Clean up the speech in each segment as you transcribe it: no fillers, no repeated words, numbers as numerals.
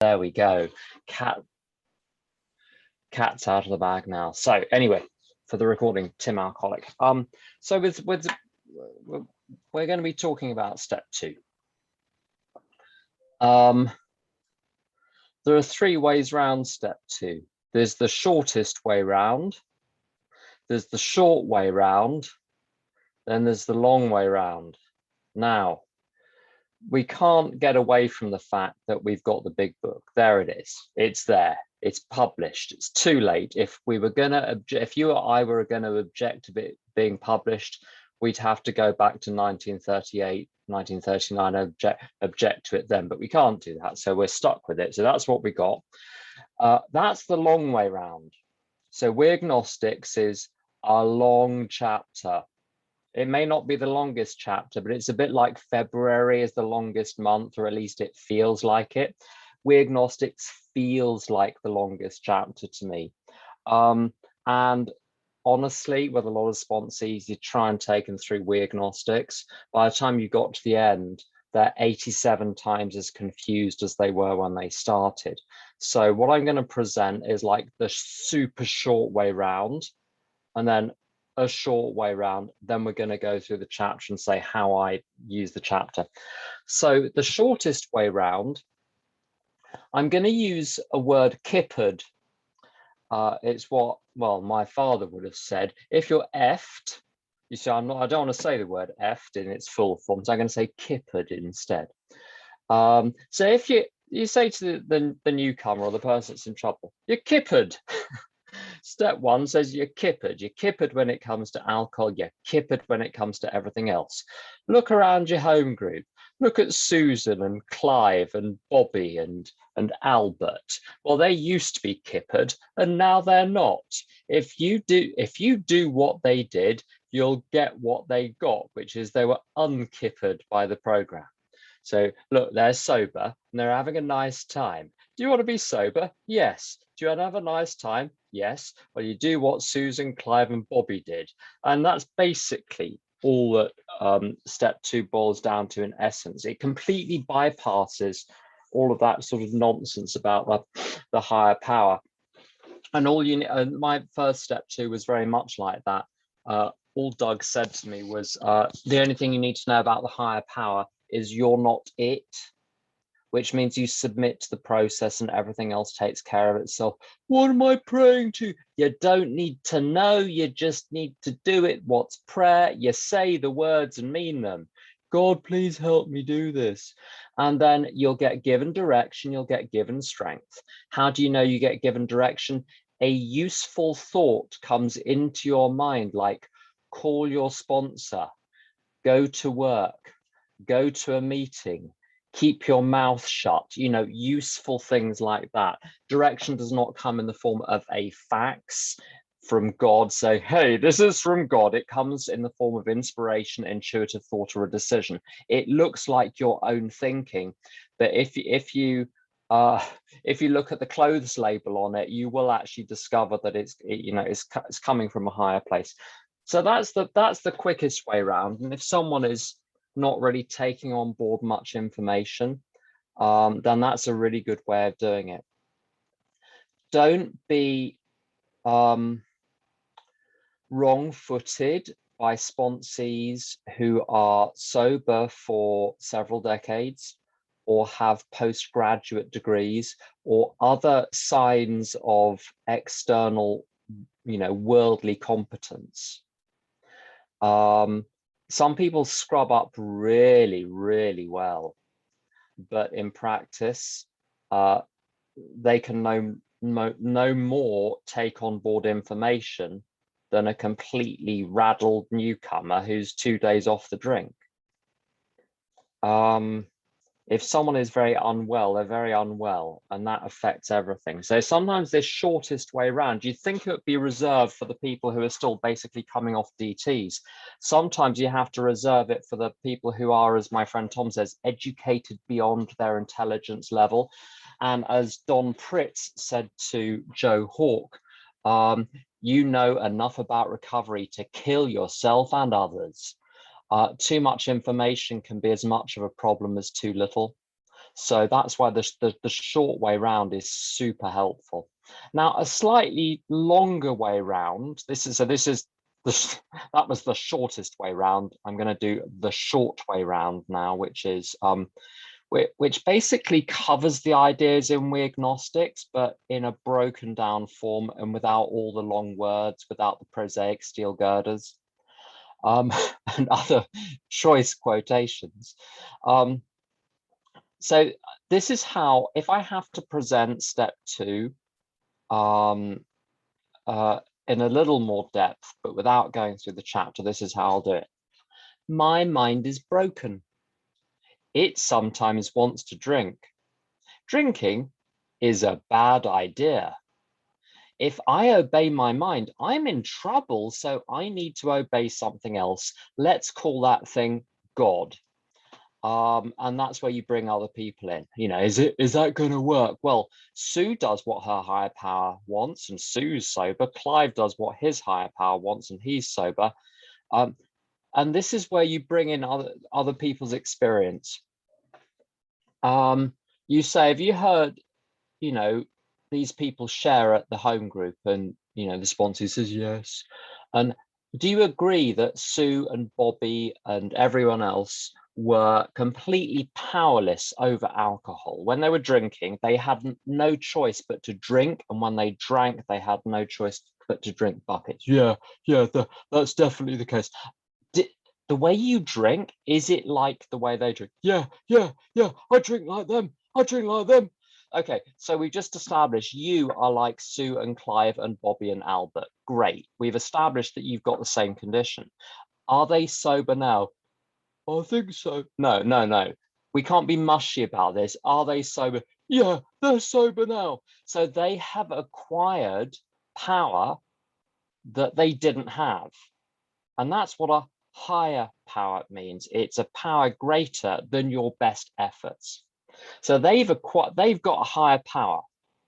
There we go. Cat's out of the bag now. So anyway, for the recording, Tim Alcoholic. So we're going to be talking about step 2. There are 3 ways round step 2. There's the shortest way round, there's the short way round, then there's the long way round. Now, we can't get away from the fact that we've got the big book. There it is. It's there. It's published. It's too late. If we were going to object, if you or I were going to object to it being published, we'd have to go back to 1938, 1939, object to it then, but we can't do that. So we're stuck with it. So that's what we got. That's the long way round. So We're Gnostics is a long chapter. It may not be the longest chapter, but it's a bit like February is the longest month, or at least it feels like it. We're Gnostics feels like the longest chapter to me. And honestly, with a lot of sponsees, you try and take them through We're Gnostics. By the time you got to the end, they're 87 times as confused as they were when they started. So what I'm going to present is like the super short way round, and then a short way round. Then we're going to go through the chapter and say how I use the chapter. So the shortest way round, I'm going to use a word kippered. It's what, well, my father would have said. If you're effed, you see, I don't want to say the word effed in its full form, so I'm going to say kippered instead. So if you say to the newcomer or the person that's in trouble, you're kippered. Step 1 says you're kippered. You're kippered when it comes to alcohol. You're kippered when it comes to everything else. Look around your home group. Look at Susan and Clive and Bobby and Albert. Well, they used to be kippered and now they're not. If you do what they did, you'll get what they got, which is they were unkippered by the program. So look, they're sober and they're having a nice time. Do you want to be sober? Yes. Do you want to have a nice time? Yes. Well, you do what Susan, Clive and Bobby did. And that's basically all that step 2 boils down to in essence. It completely bypasses all of that sort of nonsense about the higher power. And my first step 2 was very much like that. All Doug said to me was, the only thing you need to know about the higher power is you're not it, which means you submit to the process and everything else takes care of itself. What am I praying to? You don't need to know, you just need to do it. What's prayer? You say the words and mean them. God, please help me do this. And then you'll get given direction, you'll get given strength. How do you know you get given direction? A useful thought comes into your mind, like call your sponsor, go to work, go to a meeting, keep your mouth shut, useful things like that. Direction does not come in the form of a fax from God, say, hey, this is from God. It comes in the form of inspiration, intuitive thought, or a decision. It looks like your own thinking, but if you look at the clothes label on it, you will actually discover that it's coming from a higher place. So that's the quickest way around. And if someone is not really taking on board much information, then that's a really good way of doing it. Don't be wrong-footed by sponsees who are sober for several decades or have postgraduate degrees or other signs of external, worldly competence. Some people scrub up really, really well, but in practice, they can no more take on board information than a completely raddled newcomer who's 2 days off the drink. If someone is very unwell, they're very unwell, and that affects everything. So sometimes this shortest way around, you'd think it would be reserved for the people who are still basically coming off DTs. Sometimes you have to reserve it for the people who are, as my friend Tom says, educated beyond their intelligence level. And as Don Pritz said to Joe Hawke, you know enough about recovery to kill yourself and others. Too much information can be as much of a problem as too little. So that's why the short way round is super helpful. Now, a slightly longer way round, that was the shortest way round. I'm going to do the short way round now, which basically covers the ideas in We Agnostics, but in a broken down form and without all the long words, without the prosaic steel girders, and other choice quotations. So this is how, if I have to present step 2 in a little more depth, but without going through the chapter, this is how I'll do it. My mind is broken. It sometimes wants to drink. Drinking is a bad idea. If I obey my mind, I'm in trouble, so I need to obey something else. Let's call that thing God. And that's where you bring other people in. You know, is that going to work? Well, Sue does what her higher power wants, and Sue's sober. Clive does what his higher power wants, and he's sober. And this is where you bring in other people's experience. You say, have you heard, you know, these people share at the home group? And, you know, the sponsor says yes. And do you agree that Sue and Bobby and everyone else were completely powerless over alcohol? When they were drinking, they had no choice but to drink. And when they drank, they had no choice but to drink buckets. Yeah, that's definitely the case. The way you drink, is it like the way they drink? Yeah, I drink like them. Okay, so we just established you are like Sue and Clive and Bobby and Albert. Great. We've established that you've got the same condition. Are they sober now? I think so. No. We can't be mushy about this. Are they sober? Yeah, they're sober now. So they have acquired power that they didn't have. And that's what a higher power means. It's a power greater than your best efforts. So they've got a higher power.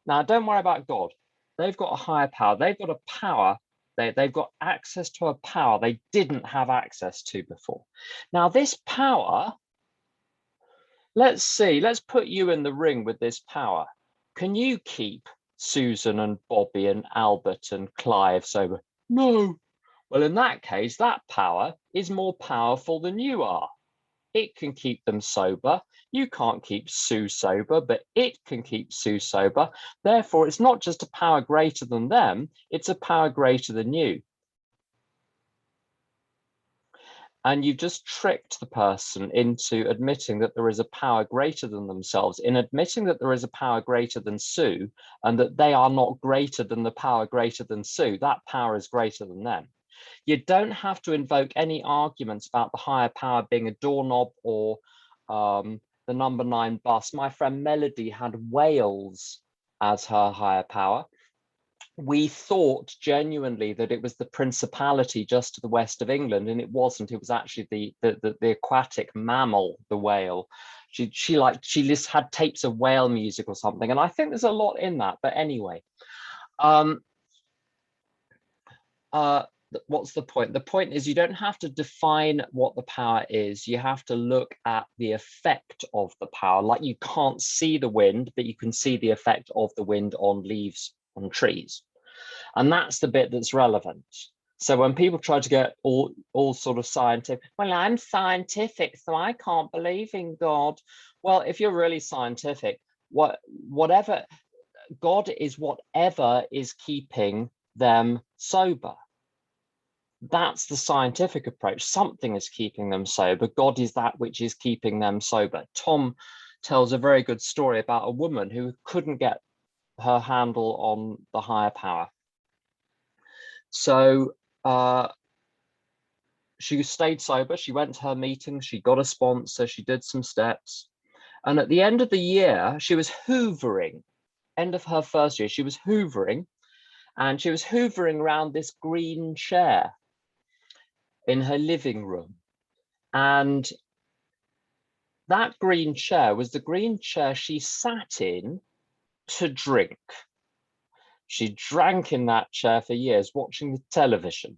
Now, don't worry about God. They've got a higher power. They've got a power. They've got access to a power they didn't have access to before. Now, this power, let's put you in the ring with this power. Can you keep Susan and Bobby and Albert and Clive sober? No. Well, in that case, that power is more powerful than you are. It can keep them sober. You can't keep Sue sober, but it can keep Sue sober. Therefore, it's not just a power greater than them, it's a power greater than you. And you've just tricked the person into admitting that there is a power greater than themselves. In admitting that there is a power greater than Sue and that they are not greater than the power greater than Sue, that power is greater than them. You don't have to invoke any arguments about the higher power being a doorknob or the number 9 bus. My friend Melody had Wales as her higher power. We thought genuinely that it was the principality just to the west of England, and it wasn't. It was actually the aquatic mammal, the whale. She just had tapes of whale music or something, and I think there's a lot in that. But anyway, what's the point? The point is you don't have to define what the power is. You have to look at the effect of the power. Like you can't see the wind, but you can see the effect of the wind on leaves on trees. And that's the bit that's relevant. So when people try to get all sort of scientific, well, I'm scientific, so I can't believe in God. Well, if you're really scientific, whatever God is, whatever is keeping them sober. That's the scientific approach. Something is keeping them sober. God is that which is keeping them sober. Tom tells a very good story about a woman who couldn't get her handle on the higher power. So she stayed sober. She went to her meetings. She got a sponsor. She did some steps. And at the end of the year, she was hoovering. End of her first year, she was hoovering. And she was hoovering around this green chair in her living room. And that green chair was the green chair she sat in to drink. She drank in that chair for years, watching the television.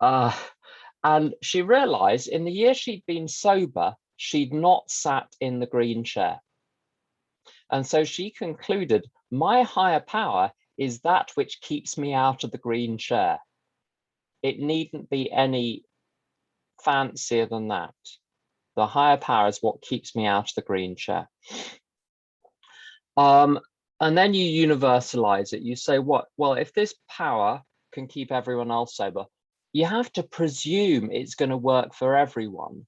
And she realized in the year she'd been sober, she'd not sat in the green chair. And so she concluded, my higher power is that which keeps me out of the green chair. It needn't be any fancier than that. The higher power is what keeps me out of the green chair. And then you universalize it. You say, what? Well, if this power can keep everyone else sober, you have to presume it's going to work for everyone.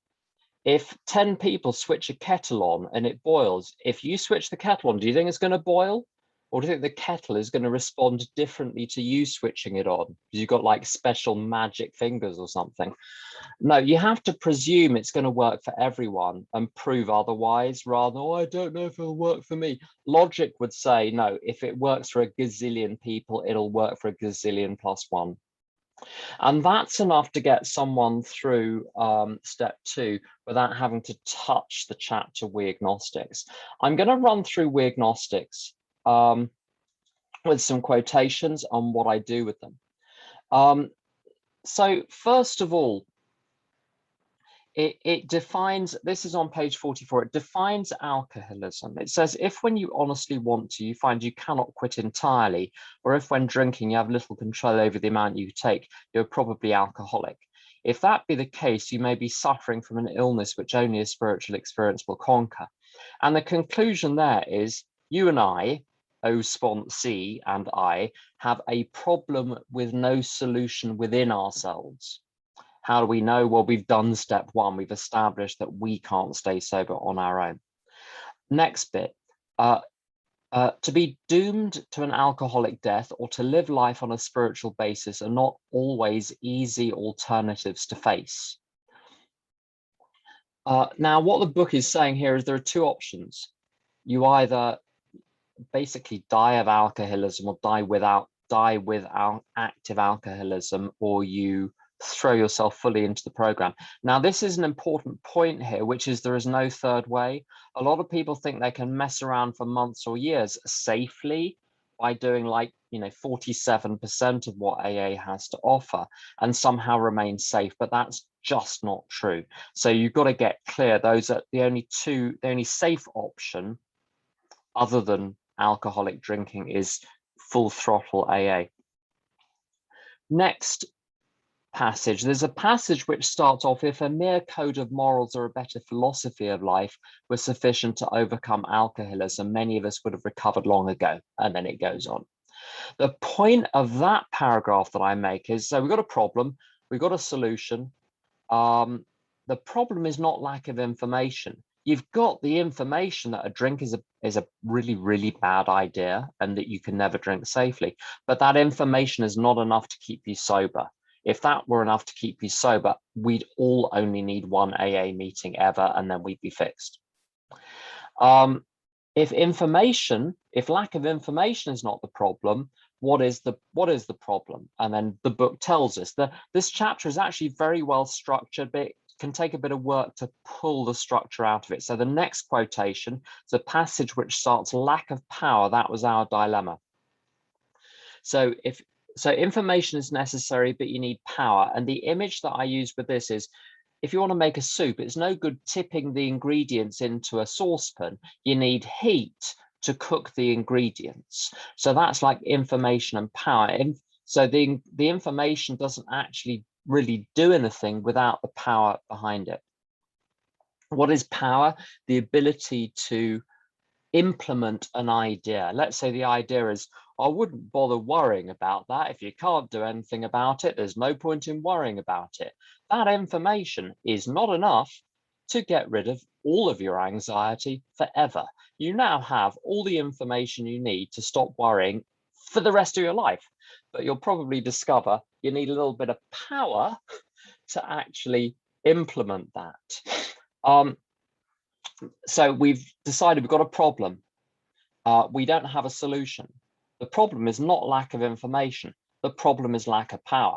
If 10 people switch a kettle on and it boils, if you switch the kettle on, do you think it's going to boil? Or do you think the kettle is going to respond differently to you switching it on? You've got like special magic fingers or something. No, you have to presume it's going to work for everyone and prove otherwise, rather than, oh, I don't know if it'll work for me. Logic would say, no, if it works for a gazillion people, it'll work for a gazillion plus one. And that's enough to get someone through step 2 without having to touch the chapter We Agnostics. I'm going to run through We Agnostics with some quotations on what I do with them. So first of all, it defines, this is on page 44, it defines alcoholism. It says, if when you honestly want to, you find you cannot quit entirely, or if when drinking you have little control over the amount you take, you're probably alcoholic. If that be the case, you may be suffering from an illness which only a spiritual experience will conquer. And the conclusion there is, you and I, O sponsee and I, have a problem with no solution within ourselves. How do we know? Well, we've done step 1. We've established that we can't stay sober on our own. Next bit, to be doomed to an alcoholic death or to live life on a spiritual basis are not always easy alternatives to face. Now, what the book is saying here is there are 2 options. You either basically die of alcoholism or die with active alcoholism, or you throw yourself fully into the program. Now, this is an important point here, which is there is no third way. A lot of people think they can mess around for months or years safely by doing like, 47% of what AA has to offer and somehow remain safe, but that's just not true. So you've got to get clear. Those are the only safe option other than alcoholic drinking is full throttle AA. Next passage, there's a passage which starts off, if a mere code of morals or a better philosophy of life were sufficient to overcome alcoholism, many of us would have recovered long ago. And then it goes on. The point of that paragraph that I make is, so we've got a problem, we've got a solution. The problem is not lack of information. You've got the information that a drink is a really, really bad idea and that you can never drink safely. But that information is not enough to keep you sober. If that were enough to keep you sober, we'd all only need 1 AA meeting ever, and then we'd be fixed. If lack of information is not the problem, what is the problem? And then the book tells us that this chapter is actually very well structured, but it can take a bit of work to pull the structure out of it. So the next quotation is a passage which starts, lack of power, that was our dilemma. So information is necessary, but you need power. And the image that I use with this is, if you want to make a soup, it's no good tipping the ingredients into a saucepan. You need heat to cook the ingredients. So that's like information and power. And so the information doesn't actually really do anything without the power behind it. What is power? The ability to implement an idea. Let's say the idea is, I wouldn't bother worrying about that. If you can't do anything about it, there's no point in worrying about it. That information is not enough to get rid of all of your anxiety forever. You now have all the information you need to stop worrying for the rest of your life. But you'll probably discover you need a little bit of power to actually implement that. So we've decided we've got a problem. We don't have a solution. The problem is not lack of information. The problem is lack of power.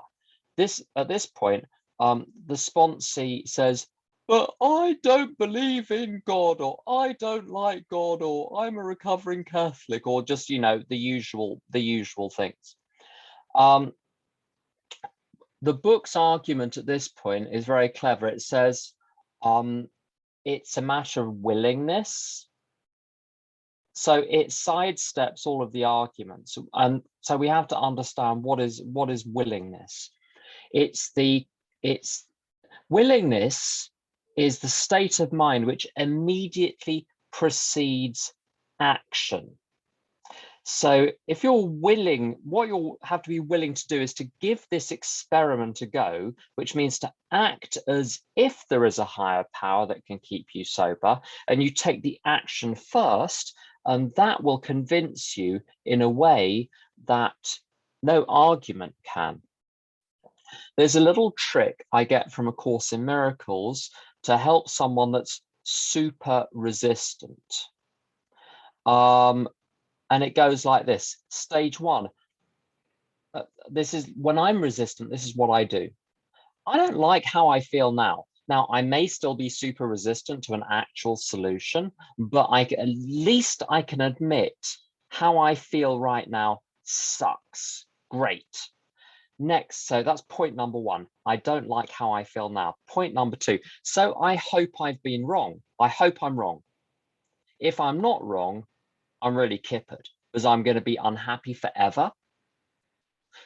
At this point, the sponsee says, but I don't believe in God, or I don't like God, or I'm a recovering Catholic, or just, the usual things. The book's argument at this point is very clever. It says, it's a matter of willingness. So it sidesteps all of the arguments. And so we have to understand what is willingness. It's willingness is the state of mind which immediately precedes action. So if you're willing, what you'll have to be willing to do is to give this experiment a go, which means to act as if there is a higher power that can keep you sober, and you take the action first, and that will convince you in a way that no argument can. There's a little trick I get from A Course in Miracles to help someone that's super resistant. And it goes like this. Stage one. This is when I'm resistant, this is what I do. I don't like how I feel now. Now, I may still be super resistant to an actual solution, but at least I can admit how I feel right now sucks. Great. Next, so that's point number one. I don't like how I feel now. Point number two. So I hope I've been wrong. I hope I'm wrong. If I'm not wrong, I'm really kippered because I'm going to be unhappy forever.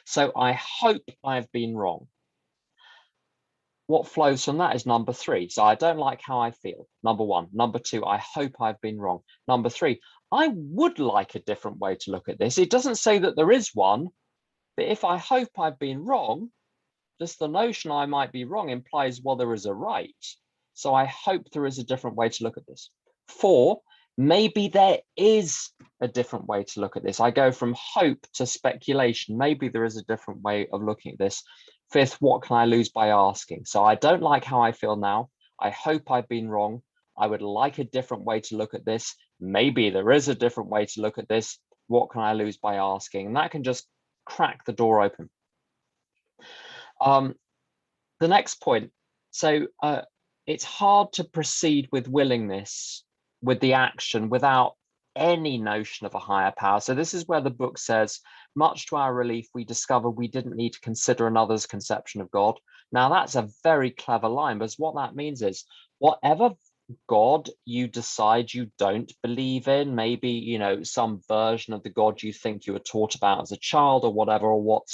So I hope I've been wrong. What flows from that is number three. So I don't like how I feel. Number one. Number two, I hope I've been wrong. Number three, I would like a different way to look at this. It doesn't say that there is one, but if I hope I've been wrong, just the notion I might be wrong implies, well, there is a right. So I hope there is a different way to look at this. Four, maybe there is a different way to look at this. I go from hope to speculation. Maybe there is a different way of looking at this. Fifth, what can I lose by asking? So I don't like how I feel now. I hope I've been wrong. I would like a different way to look at this. Maybe there is a different way to look at this. What can I lose by asking? And that can just crack the door open. The next point. So it's hard to proceed with willingness, with the action, without any notion of a higher power. So this is where the book says, much to our relief, we discovered we didn't need to consider another's conception of God. Now, that's a very clever line, because what that means is whatever God you decide you don't believe in, maybe, you know, some version of the God you think you were taught about as a child or whatever, or what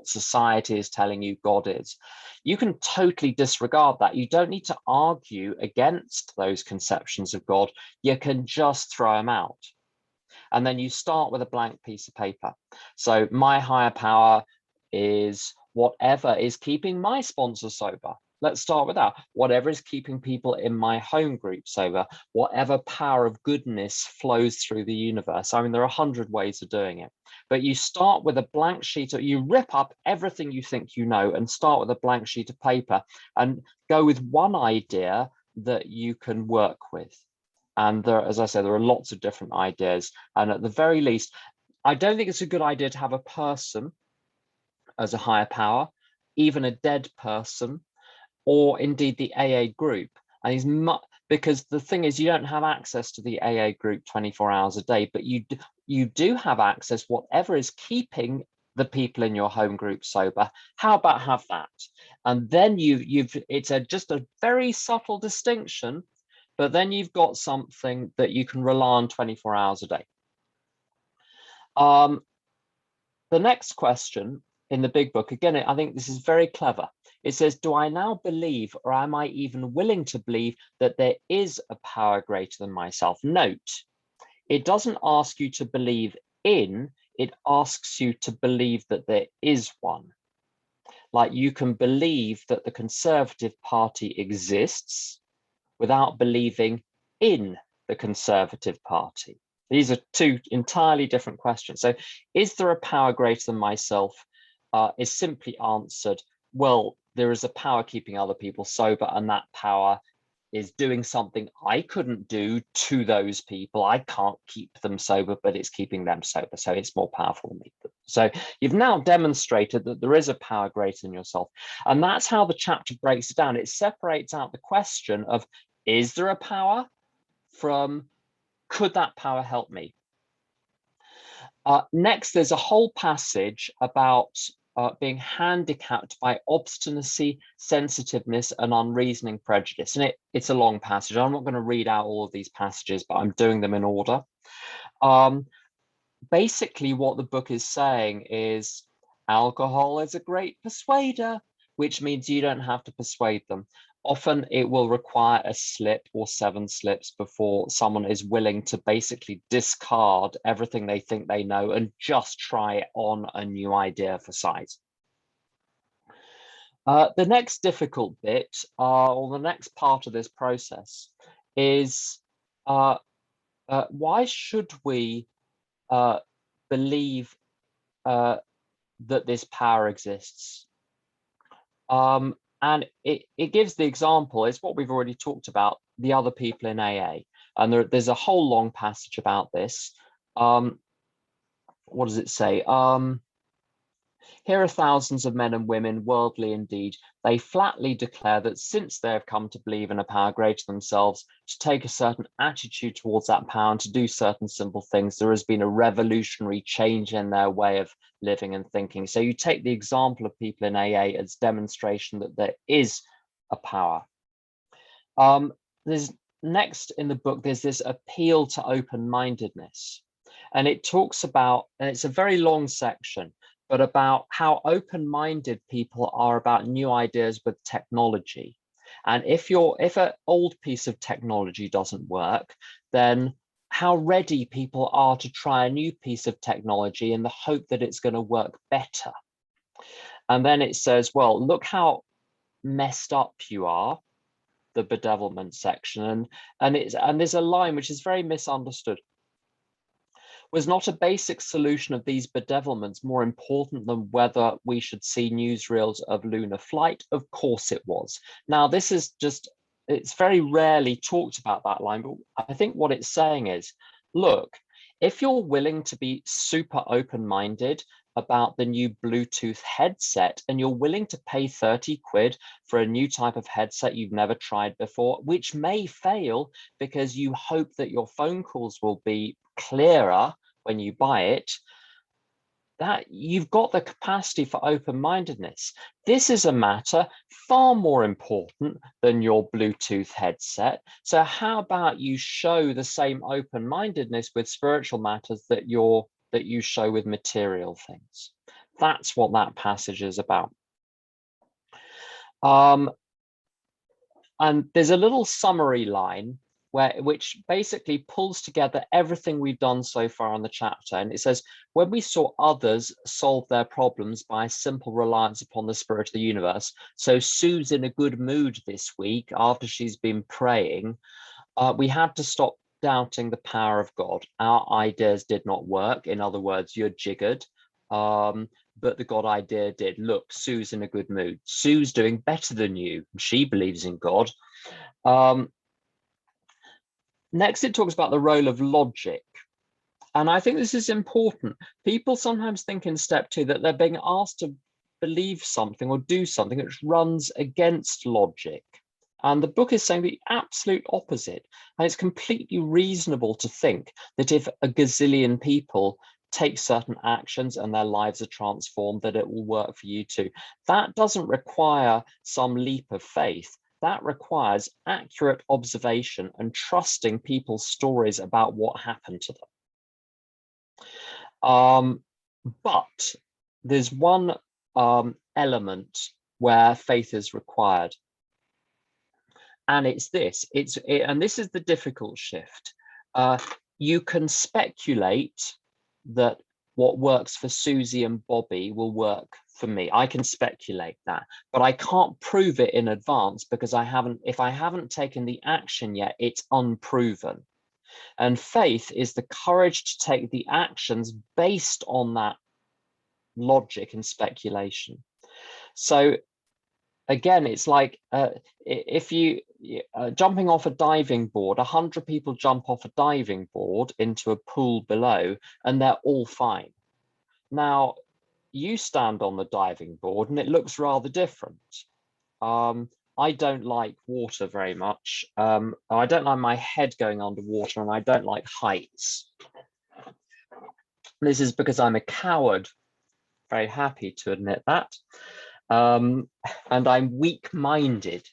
society is telling you God is, you can totally disregard that. You don't need to argue against those conceptions of God. You can just throw them out. And then you start with a blank piece of paper. So my higher power is whatever is keeping my sponsor sober. Let's start with that. Whatever is keeping people in my home group sober, whatever power of goodness flows through the universe. I mean, there are 100 ways of doing it, but you start with a blank sheet, or you rip up everything you think you know and start with a blank sheet of paper and go with one idea that you can work with. And there, as I said, there are lots of different ideas. And at the very least, I don't think it's a good idea to have a person as a higher power, even a dead person, or indeed the AA group. And because the thing is, you don't have access to the AA group 24 hours a day, but you do have access, whatever is keeping the people in your home group sober. How about have that? And then it's just a very subtle distinction, but then you've got something that you can rely on 24 hours a day. The next question in the big book, again, I think this is very clever. It says, do I now believe, or am I even willing to believe, that there is a power greater than myself? Note, it doesn't ask you to believe in, it asks you to believe that there is one. Like, you can believe that the Conservative Party exists without believing in the Conservative Party. These are two entirely different questions. So is there a power greater than myself? Is simply answered, well, there is a power keeping other people sober, and that power is doing something I couldn't do to those people. I can't keep them sober, but it's keeping them sober. So it's more powerful than me. So you've now demonstrated that there is a power greater than yourself. And that's how the chapter breaks it down. It separates out the question of, is there a power, from, could that power help me? Next, there's a whole passage about being handicapped by obstinacy, sensitiveness, and unreasoning prejudice. And it's a long passage. I'm not going to read out all of these passages, but I'm doing them in order. Basically, what the book is saying is alcohol is a great persuader, which means you don't have to persuade them. Often it will require a slip or 7 slips before someone is willing to basically discard everything they think they know and just try on a new idea for size. The next difficult bit, or the next part of this process, is why should we believe that this power exists? And it gives the example, it's what we've already talked about, the other people in AA. And there's a whole long passage about this. What does it say? Here are thousands of men and women, worldly indeed. They flatly declare that since they have come to believe in a power greater than themselves, to take a certain attitude towards that power and to do certain simple things, there has been a revolutionary change in their way of living and thinking. So you take the example of people in AA as demonstration that there is a power. There's next in the book, there's this appeal to open-mindedness. And it talks about, and it's a very long section, but about how open-minded people are about new ideas with technology. And if an old piece of technology doesn't work, then how ready people are to try a new piece of technology in the hope that it's going to work better. And then it says, well, look how messed up you are, the bedevilment section. And there's a line which is very misunderstood. Was not a basic solution of these bedevilments more important than whether we should see newsreels of lunar flight? Of course it was. Now, this is just, it's very rarely talked about, that line, but I think what it's saying is, look, if you're willing to be super open-minded about the new Bluetooth headset and you're willing to pay 30 quid for a new type of headset you've never tried before, which may fail because you hope that your phone calls will be clearer when you buy it, that you've got the capacity for open-mindedness. This is a matter far more important than your Bluetooth headset. So how about you show the same open-mindedness with spiritual matters that you show with material things? That's what that passage is about. And there's a little summary line which basically pulls together everything we've done so far on the chapter. And it says, when we saw others solve their problems by simple reliance upon the spirit of the universe, so Sue's in a good mood this week after she's been praying, we had to stop doubting the power of God. Our ideas did not work. In other words, you're jiggered. But the God idea did. Look, Sue's in a good mood. Sue's doing better than you. She believes in God. Next, it talks about the role of logic. And I think this is important. People sometimes think in step 2 that they're being asked to believe something or do something which runs against logic. And the book is saying the absolute opposite. And it's completely reasonable to think that if a gazillion people take certain actions and their lives are transformed, that it will work for you too. That doesn't require some leap of faith. That requires accurate observation and trusting people's stories about what happened to them. But there's one element where faith is required. And it's this, and this is the difficult shift. You can speculate that what works for Susie and Bobby will work for me. I can speculate that, but I can't prove it in advance because if I haven't taken the action yet, it's unproven. And faith is the courage to take the actions based on that logic and speculation. So again, it's like if you jumping off a diving board, 100 people jump off a diving board into a pool below and they're all fine. Now, you stand on the diving board and it looks rather different. I don't like water very much. I don't like my head going underwater and I don't like heights. This is because I'm a coward. very happy to admit that. And I'm weak-minded.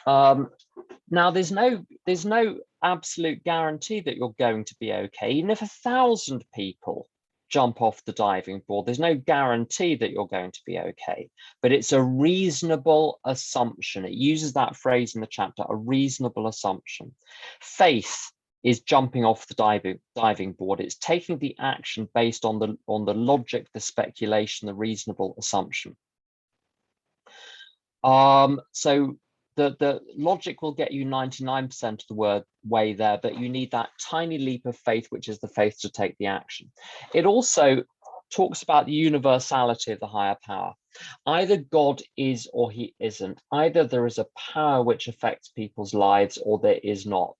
Now, there's no absolute guarantee that you're going to be okay. Even if 1,000 people jump off the diving board, there's no guarantee that you're going to be okay. But it's a reasonable assumption. It uses that phrase in the chapter, a reasonable assumption. Faith is jumping off the diving board. It's taking the action based on the logic, the speculation, the reasonable assumption. So the logic will get you 99% of the way there, but you need that tiny leap of faith, which is the faith to take the action. It also talks about the universality of the higher power. Either God is or he isn't. Either there is a power which affects people's lives or there is not.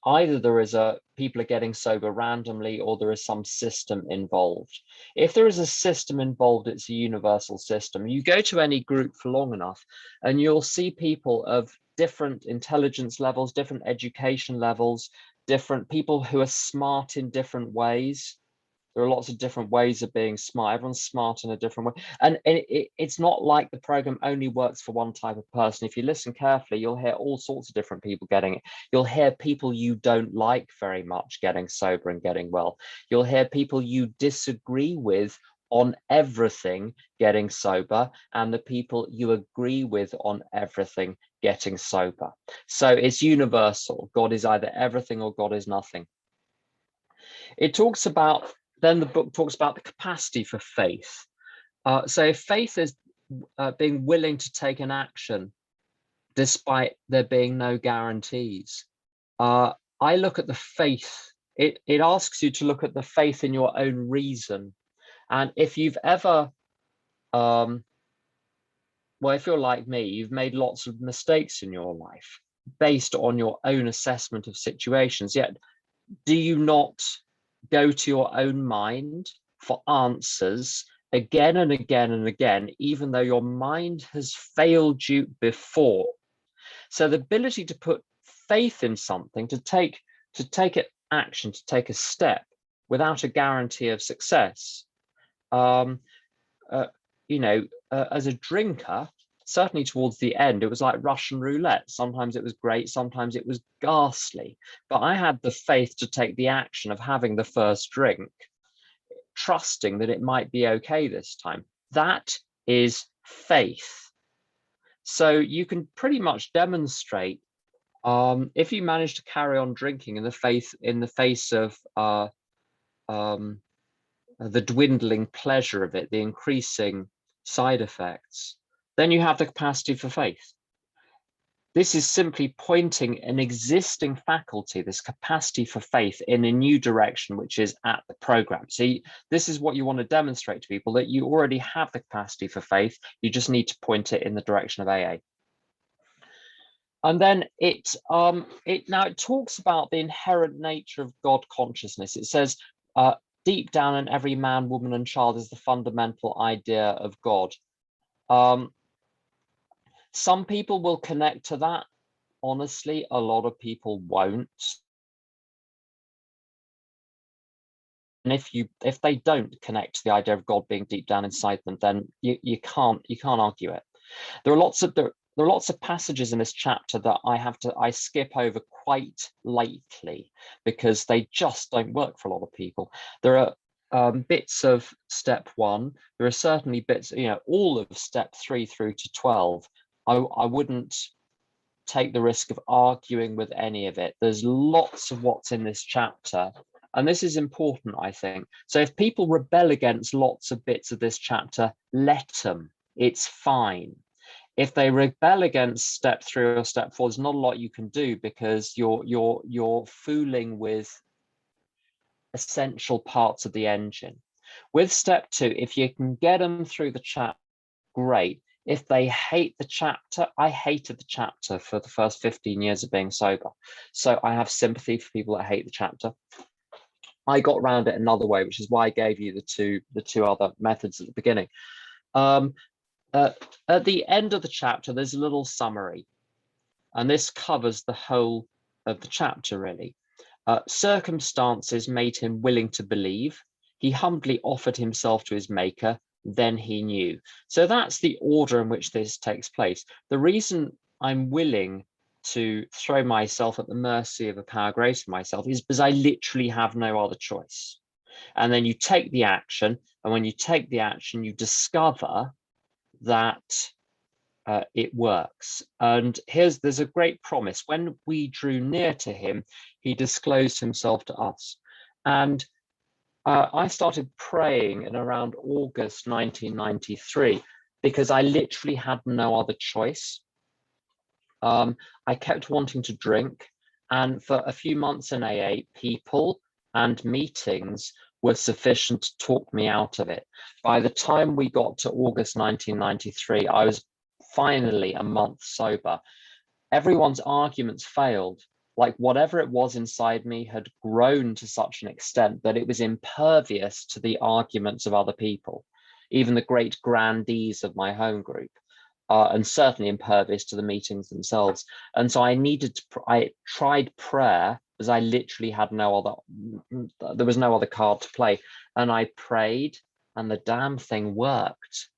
Either there is people are getting sober randomly or there is some system involved. If there is a system involved, it's a universal system. You go to any group for long enough and you'll see people of different intelligence levels, different education levels, different people who are smart in different ways. There are lots of different ways of being smart. Everyone's smart in a different way. And it's not like the program only works for one type of person. If you listen carefully, you'll hear all sorts of different people getting it. You'll hear people you don't like very much getting sober and getting well. You'll hear people you disagree with on everything getting sober, and the people you agree with on everything getting sober. So it's universal. God is either everything or God is nothing. It talks about, then the book talks about the capacity for faith. So if faith is being willing to take an action despite there being no guarantees, I look at the faith. It asks you to look at the faith in your own reason. And if you've ever, well, if you're like me, you've made lots of mistakes in your life based on your own assessment of situations, yet do you not go to your own mind for answers again and again and again, even though your mind has failed you before? So the ability to put faith in something, to take action, to take a step without a guarantee of success. As a drinker, certainly towards the end, it was like Russian roulette. Sometimes it was great, sometimes it was ghastly. But I had the faith to take the action of having the first drink, trusting that it might be okay this time. That is faith. So you can pretty much demonstrate, if you manage to carry on drinking in the face of the dwindling pleasure of it, the increasing side effects, then you have the capacity for faith. This is simply pointing an existing faculty, this capacity for faith, in a new direction, which is at the program. See, this is what you want to demonstrate to people, that you already have the capacity for faith. You just need to point it in the direction of AA. And then it talks about the inherent nature of God consciousness. It says, deep down in every man, woman, and child is the fundamental idea of God. Some people will connect to that. Honestly, a lot of people won't. And if they don't connect to the idea of God being deep down inside them, then you can't argue it. There are lots of passages in this chapter that I skip over quite lightly because they just don't work for a lot of people. There are bits of step 1. There are certainly bits, all of step 3 through to 12. I wouldn't take the risk of arguing with any of it. There's lots of what's in this chapter, and this is important, I think. So if people rebel against lots of bits of this chapter, let them. It's fine. If they rebel against step 3 or step 4, there's not a lot you can do, because you're fooling with essential parts of the engine. With step 2, if you can get them through the chapter, great. If they hate the chapter, I hated the chapter for the first 15 years of being sober. So I have sympathy for people that hate the chapter. I got around it another way, which is why I gave you the two other methods at the beginning. At the end of the chapter, there's a little summary, and this covers the whole of the chapter, really. Circumstances made him willing to believe. he humbly offered himself to his maker, then he knew. So that's the order in which this takes place. The reason I'm willing to throw myself at the mercy of a power greater than myself is because I literally have no other choice. And then you take the action, and when you take the action, you discover that it works. And there's a great promise. When we drew near to him, he disclosed himself to us. And I started praying in around August 1993 because I literally had no other choice. I kept wanting to drink, and for a few months in AA, people and meetings were sufficient to talk me out of it. By the time we got to August 1993, I was finally a month sober. Everyone's arguments failed. Like whatever it was inside me had grown to such an extent that it was impervious to the arguments of other people, even the great grandees of my home group. And certainly impervious to the meetings themselves. And so I tried prayer because I literally had there was no other card to play. And I prayed, and the damn thing worked.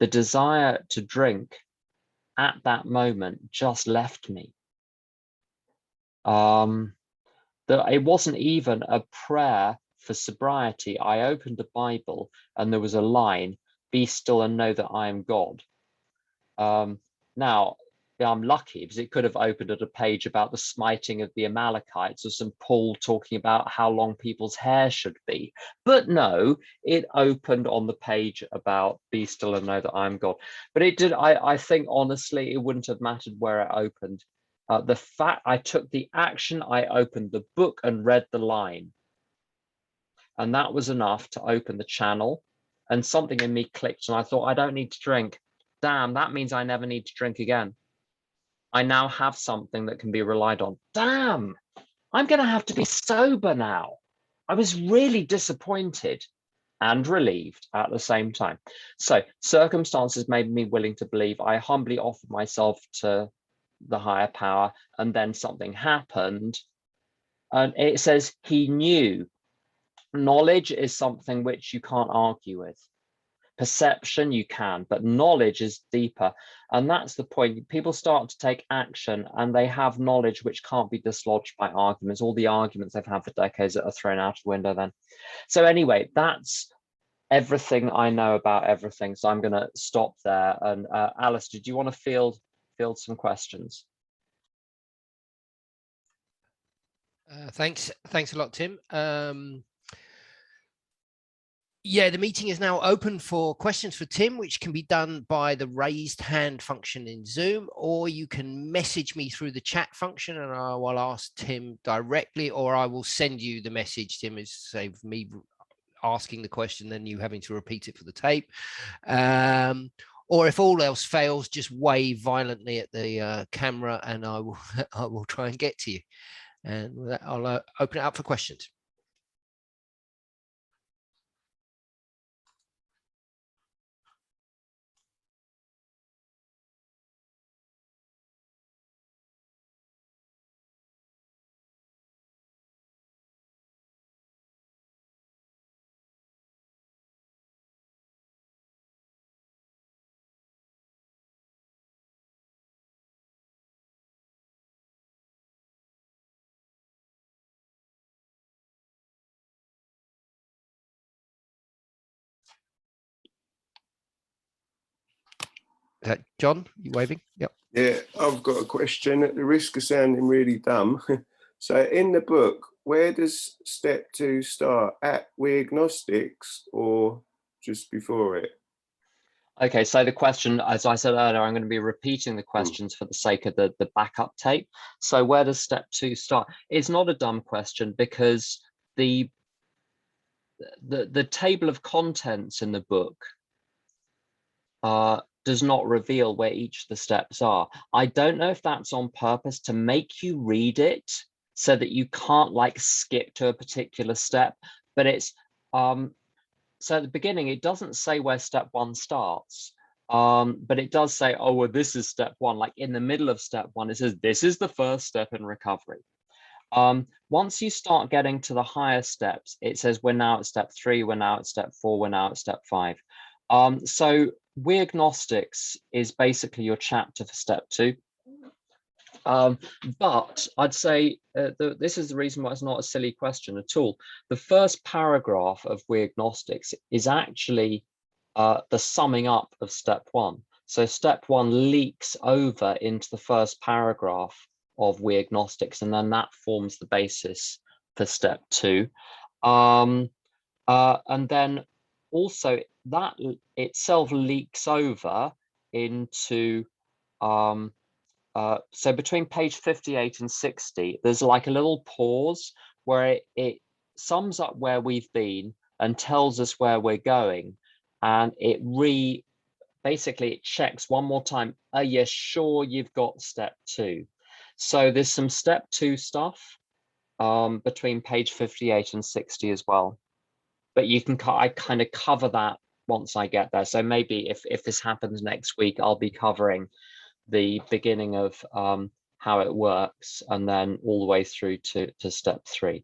The desire to drink at that moment just left me. It wasn't even a prayer for sobriety. I opened the Bible and there was a line, "Be still and know that I am God." Now, I'm lucky because it could have opened at a page about the smiting of the Amalekites or some Paul talking about how long people's hair should be. But no, it opened on the page about "Be still and know that I'm God." But it did, I think, honestly, it wouldn't have mattered where it opened. The fact I took the action, I opened the book and read the line. And that was enough to open the channel. And something in me clicked and I thought, I don't need to drink. Damn, that means I never need to drink again. I now have something that can be relied on. Damn, I'm going to have to be sober now. I was really disappointed and relieved at the same time. So circumstances made me willing to believe. I humbly offered myself to the higher power, and then something happened. And it says he knew. Knowledge is something which you can't argue with. Perception you can, but knowledge is deeper. And that's the point. People start to take action and they have knowledge which can't be dislodged by arguments. All the arguments they've had for decades are thrown out of the window then. So anyway, that's everything I know about everything. So I'm going to stop there. And Alice, did you want to field some questions? Thanks a lot, Tim. Yeah, the meeting is now open for questions for Tim, which can be done by the raised hand function in Zoom, or you can message me through the chat function and I will ask Tim directly, or I will send you the message, Tim, is save me asking the question, then you having to repeat it for the tape. Or if all else fails, just wave violently at the camera and I will try and get to you. And with that, I'll open it up for questions. Is that John? You waving? Yep. Yeah, I've got a question at the risk of sounding really dumb. So in the book, where does step 2 start? At We Agnostics or just before it? Okay, so the question, as I said earlier, I'm going to be repeating the questions for the sake of the backup tape. So where does step 2 start? It's not a dumb question because the table of contents in the book does not reveal where each of the steps are. I don't know if that's on purpose to make you read it so that you can't like skip to a particular step, but it's so at the beginning it doesn't say where step 1 starts, but it does say, oh well, this is step 1. Like in the middle of step 1 it says this is the first step in recovery. Once you start getting to the higher steps, it says we're now at step 3, we're now at step 4, we're now at step 5. So We Agnostics is basically your chapter for step 2. But I'd say this is the reason why it's not a silly question at all. The first paragraph of We Agnostics is actually the summing up of step 1. So step 1 leaks over into the first paragraph of We Agnostics, and then that forms the basis for step 2. And then also that itself leaks over into so between page 58 and 60, there's like a little pause where it sums up where we've been and tells us where we're going, and it basically it checks one more time, are you sure you've got step 2? So there's some step 2 stuff between page 58 and 60 as well, but I kind of cover that once I get there. So maybe if this happens next week, I'll be covering the beginning of how it works and then all the way through to step 3.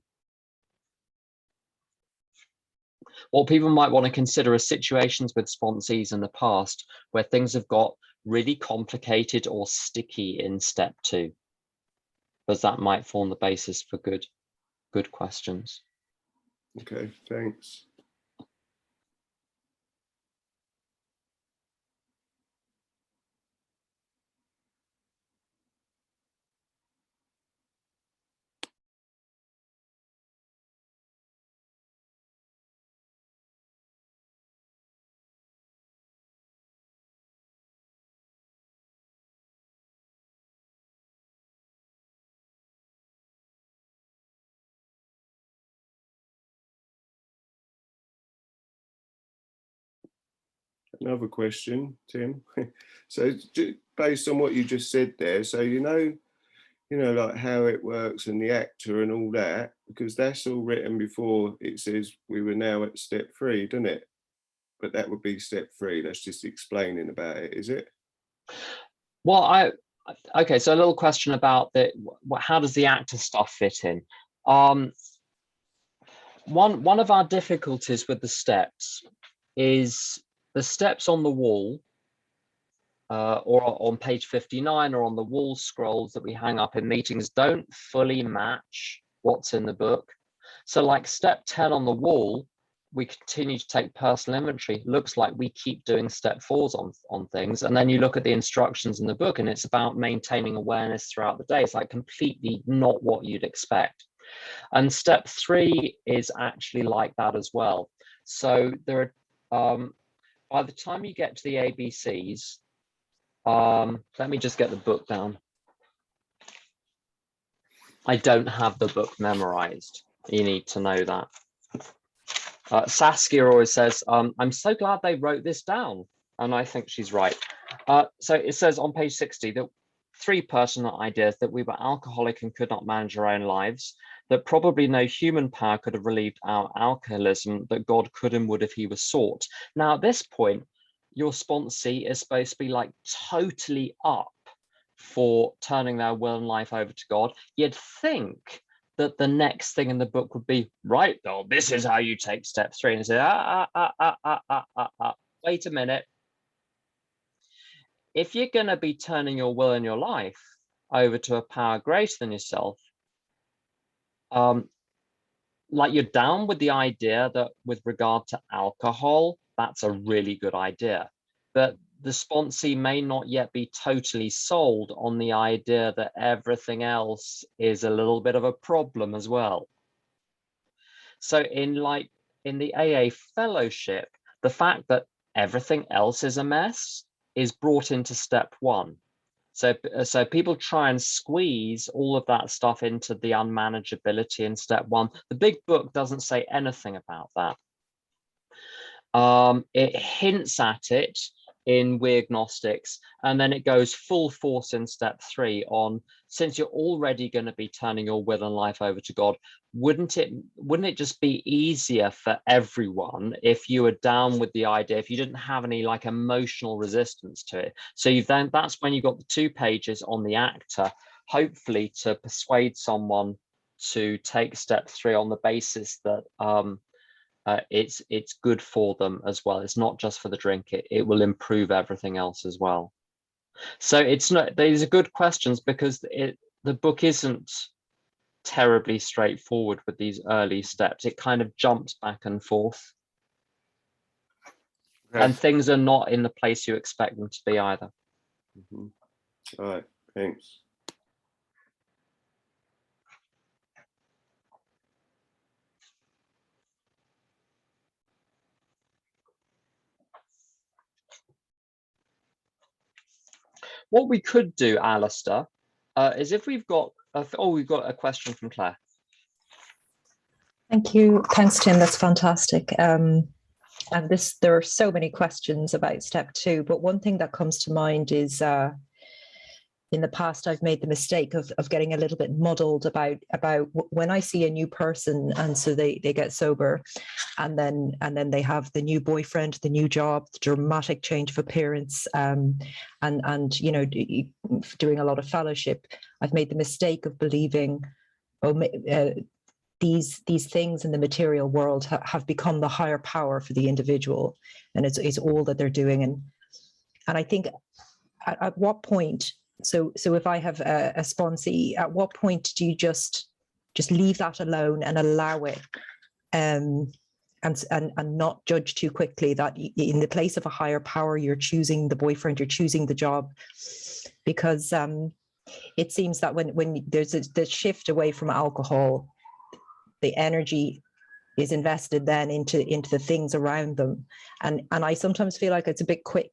What people might want to consider are situations with sponsees in the past where things have got really complicated or sticky in step 2, because that might form the basis for good questions. Okay, thanks. Another question, Tim. So based on what you just said there, so you know like how it works and the actor and all that, because that's all written before it says we were now at step 3, doesn't it? But that would be step 3. That's just explaining about it, is it? Well, okay, so a little question about how does the actor stuff fit in? One of our difficulties with the steps is the steps on the wall or on page 59 or on the wall scrolls that we hang up in meetings don't fully match what's in the book. So like step 10 on the wall, we continue to take personal inventory. Looks like we keep doing step 4s on things. And then you look at the instructions in the book and it's about maintaining awareness throughout the day. It's like completely not what you'd expect. And step 3 is actually like that as well. So there are, by the time you get to the ABCs, let me just get the book down. I don't have the book memorized. You need to know that. Saskia always says, I'm so glad they wrote this down. And I think she's right. So it says on page 60 that 3 personal ideas: that we were alcoholic and could not manage our own lives, that probably no human power could have relieved our alcoholism, that God could and would if he was sought. Now, at this point, your sponsee is supposed to be like totally up for turning their will and life over to God. You'd think that the next thing in the book would be, right, though, this is how you take step 3. And say, wait a minute. If you're going to be turning your will and your life over to a power greater than yourself, like you're down with the idea that with regard to alcohol, that's a really good idea. But the sponsee may not yet be totally sold on the idea that everything else is a little bit of a problem as well. So in the AA fellowship, the fact that everything else is a mess is brought into step 1. So people try and squeeze all of that stuff into the unmanageability in step 1. The big book doesn't say anything about that. It hints at it in We Agnostics, and then it goes full force in step 3 on, since you're already going to be turning your will and life over to God, wouldn't it just be easier for everyone if you were down with the idea, if you didn't have any like emotional resistance to it? So that's when you got the 2 pages on the actor, hopefully to persuade someone to take step 3 on the basis that it's good for them as well. It's not just for the drink, it will improve everything else as well. So it's not, these are good questions, because the book isn't terribly straightforward with these early steps. It kind of jumps back and forth. Okay. And things are not in the place you expect them to be either. Mm-hmm. All right, thanks. What we could do, Alistair, is if we've got, we've got a question from Claire. Thank you. Thanks, Tim. That's fantastic. And there are so many questions about step 2, but one thing that comes to mind is in the past, I've made the mistake of getting a little bit muddled about when I see a new person, and so they get sober, and then they have the new boyfriend, the new job, the dramatic change of appearance, and you know, doing a lot of fellowship. I've made the mistake of believing, these things in the material world have become the higher power for the individual, and it's all that they're doing. And I think at what point, so if I have a sponsee, at what point do you just leave that alone and allow it, and not judge too quickly that in the place of a higher power, you're choosing the boyfriend, you're choosing the job? Because it seems that when there's the shift away from alcohol, the energy is invested then into the things around them, and I sometimes feel like it's a bit quick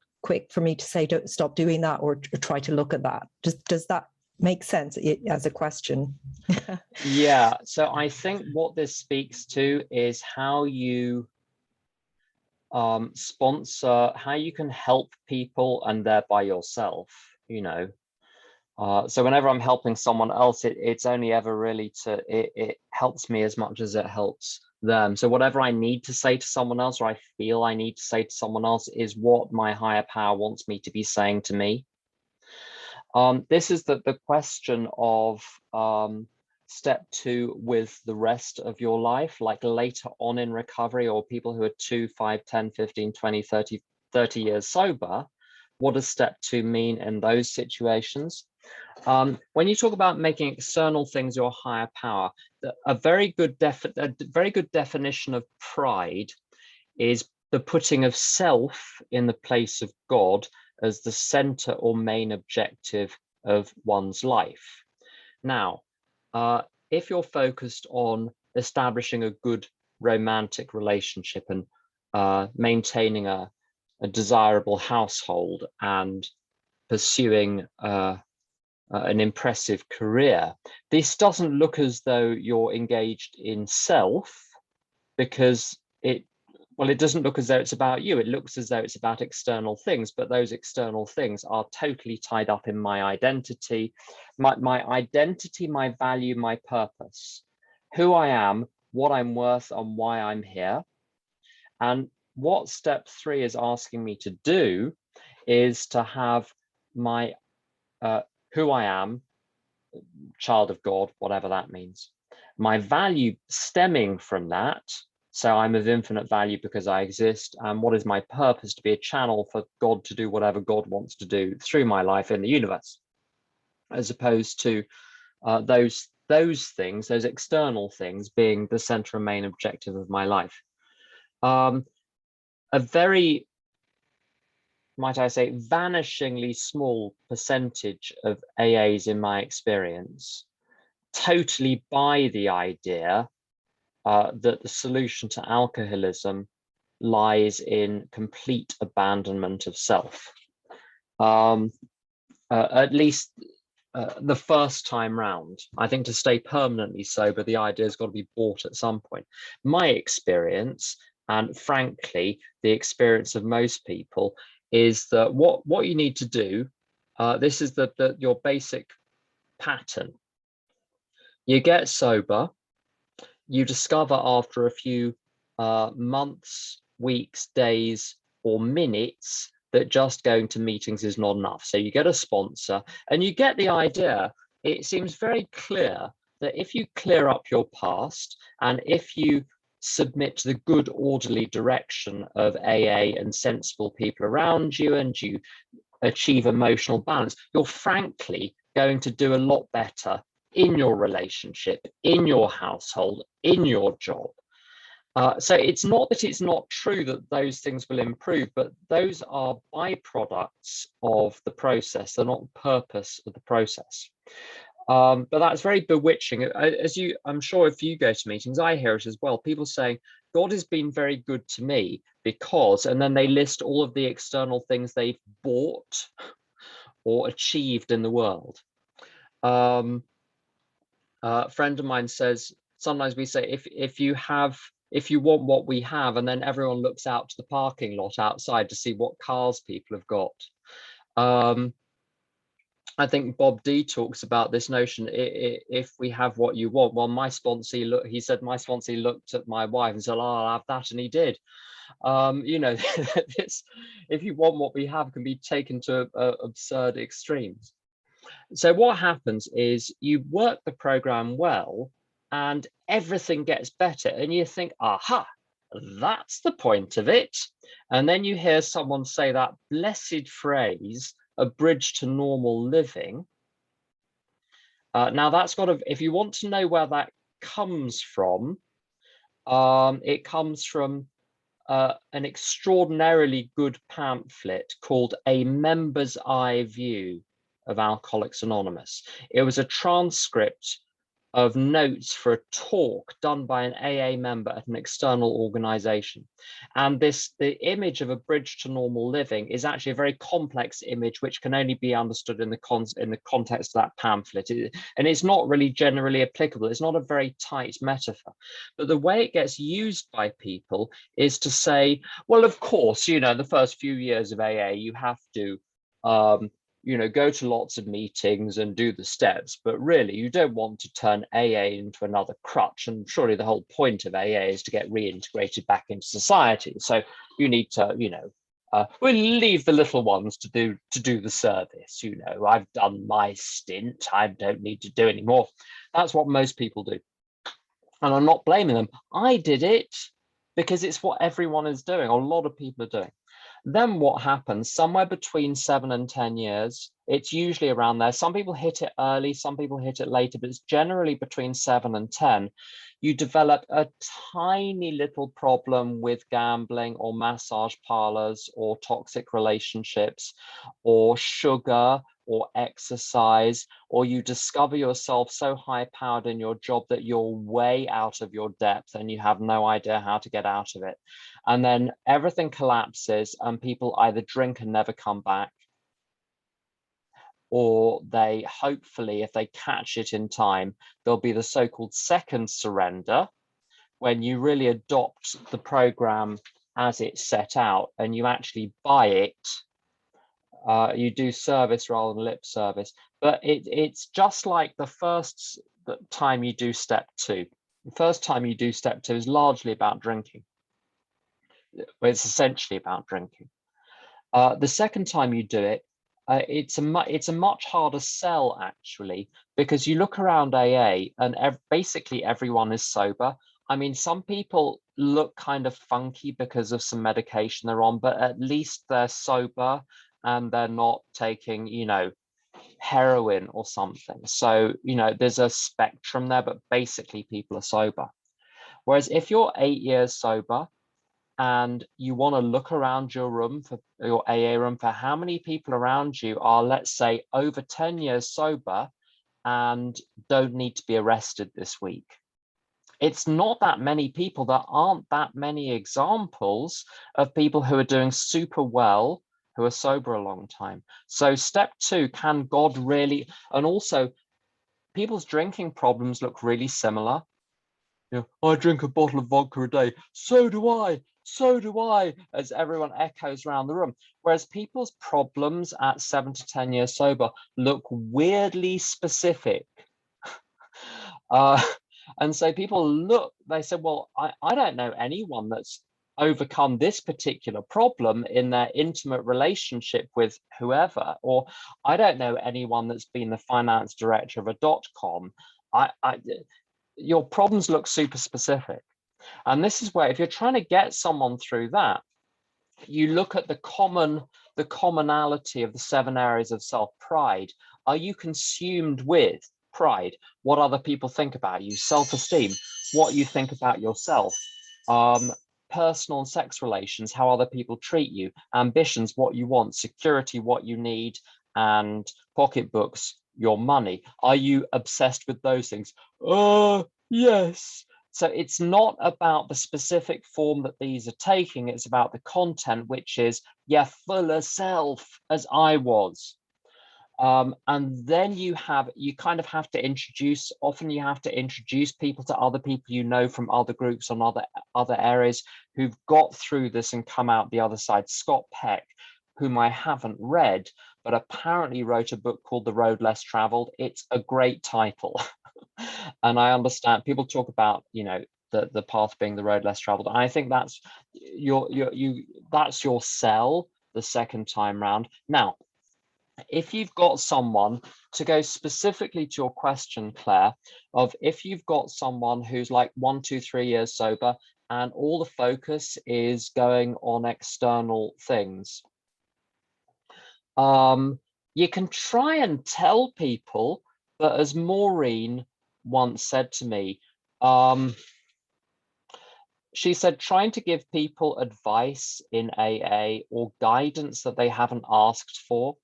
for me to say, don't stop doing that, or try to look at that. Does that make sense as a question? Yeah, so I think what this speaks to is how you sponsor, how you can help people and thereby yourself, you know. So whenever I'm helping someone else, it's only ever really it helps me as much as it helps them. So whatever I need to say to someone else, or I feel I need to say to someone else, is what my higher power wants me to be saying to me. This is the question of step 2 with the rest of your life, like later on in recovery, or people who are 2, 5, 10, 15, 20, 30 years sober. What does step 2 mean in those situations? When you talk about making external things your higher power, a very good definition of pride is the putting of self in the place of God as the center or main objective of one's life. Now, if you're focused on establishing a good romantic relationship and maintaining a desirable household and pursuing an impressive career, this doesn't look as though you're engaged in self, because it doesn't look as though it's about you. It looks as though it's about external things, but those external things are totally tied up in my identity, my identity, my value, my purpose, who I am, what I'm worth, and why I'm here. And what step 3 is asking me to do is to have my who I am, child of God, whatever that means, my value stemming from that. So I'm of infinite value because I exist. And what is my purpose? To be a channel for God to do whatever God wants to do through my life in the universe, as opposed to those things, those external things, being the center and main objective of my life. A very, might I say, vanishingly small percentage of AAs in my experience totally buy the idea that the solution to alcoholism lies in complete abandonment of self. At least the first time round. I think to stay permanently sober, the idea has got to be bought at some point. My experience, and frankly, the experience of most people, is that what you need to do, this is your basic pattern. You get sober, you discover after a few months, weeks, days, or minutes that just going to meetings is not enough. So you get a sponsor and you get the idea. It seems very clear that if you clear up your past and if you submit to the good orderly direction of AA and sensible people around you, and you achieve emotional balance, you're frankly going to do a lot better in your relationship, in your household, in your job. So it's not that it's not true that those things will improve, but those are byproducts of the process. They're not the purpose of the process. But that's very bewitching. I'm sure if you go to meetings, I hear it as well. People saying, God has been very good to me because, and then they list all of the external things they've bought or achieved in the world. A friend of mine says, sometimes we say, if you want what we have, and then everyone looks out to the parking lot outside to see what cars people have got. I think Bob D talks about this notion, if we have what you want. Well, my sponsee, he said, my sponsee looked at my wife and said, oh, I'll have that, and he did. You know, this, if you want what we have, can be taken to absurd extremes. So what happens is you work the program well and everything gets better, and you think, aha, that's the point of it. And then you hear someone say that blessed phrase, a bridge to normal living. Now that's got to, if you want to know where that comes from, it comes from an extraordinarily good pamphlet called A Member's Eye View of Alcoholics Anonymous. It was a transcript of notes for a talk done by an AA member at an external organization. And the image of a bridge to normal living is actually a very complex image which can only be understood in the context of that pamphlet. And it's not really generally applicable. It's not a very tight metaphor. But the way it gets used by people is to say, well, of course, you know, the first few years of AA, you have to you know, go to lots of meetings and do the steps, but really you don't want to turn AA into another crutch. And surely the whole point of AA is to get reintegrated back into society. So you need to, you know, we'll leave the little ones to do the service. You know, I've done my stint. I don't need to do any more. That's what most people do. And I'm not blaming them. I did it because it's what everyone is doing. A lot of people are doing. Then what happens somewhere between 7 and 10 years, it's usually around there. Some people hit it early, some people hit it later, but it's generally between 7 and 10. You develop a tiny little problem with gambling or massage parlors or toxic relationships or sugar or exercise, or you discover yourself so high powered in your job that you're way out of your depth and you have no idea how to get out of it. And then everything collapses and people either drink and never come back, or they hopefully, if they catch it in time, there'll be the so-called second surrender, when you really adopt the program as it's set out and you actually buy it. You do service rather than lip service, but it's just like the first time you do step 2. The first time you do step 2 is largely about drinking. It's essentially about drinking. The second time you do it, it's a much harder sell actually, because you look around AA and basically everyone is sober. I mean, some people look kind of funky because of some medication they're on, but at least they're sober and they're not taking, you know, heroin or something. So, you know, there's a spectrum there, but basically people are sober. Whereas if you're 8 years sober and you want to look around your room, for your AA room, for how many people around you are, let's say, over 10 years sober and don't need to be arrested this week. It's not that many people. There aren't that many examples of people who are doing super well, who are sober a long time. So step 2, can God really, and also people's drinking problems look really similar. You know, I drink a bottle of vodka a day. So do I. So do I, as everyone echoes around the room. Whereas people's problems at 7 to 10 years sober look weirdly specific. And so people look, they say, well, I don't know anyone that's overcome this particular problem in their intimate relationship with whoever, or I don't know anyone that's been the finance director of a .com your problems look super specific. And this is where, if you're trying to get someone through that, you look at the commonality of the 7 areas of self. Pride. Are you consumed with pride? What other people think about you? Self-esteem, what you think about yourself. Personal and sex relations, how other people treat you. Ambitions, what you want. Security, what you need. And pocketbooks, your money. Are you obsessed with those things? Oh, yes. So it's not about the specific form that these are taking, it's about the content, which is, yeah, full of self, as I was. And then you kind of have to introduce, often you have to introduce people to other people you know from other groups on other areas who've got through this and come out the other side. Scott Peck, whom I haven't read, but apparently wrote a book called The Road Less Traveled. It's a great title. And I understand people talk about, you know, the path being the road less traveled. And I think that's that's your sell the second time round. Now, if you've got someone, to go specifically to your question, Claire, of if you've got someone who's like 1, 2, 3 years sober and all the focus is going on external things, you can try and tell people, but as Maureen once said to me, she said, trying to give people advice in AA or guidance that they haven't asked for,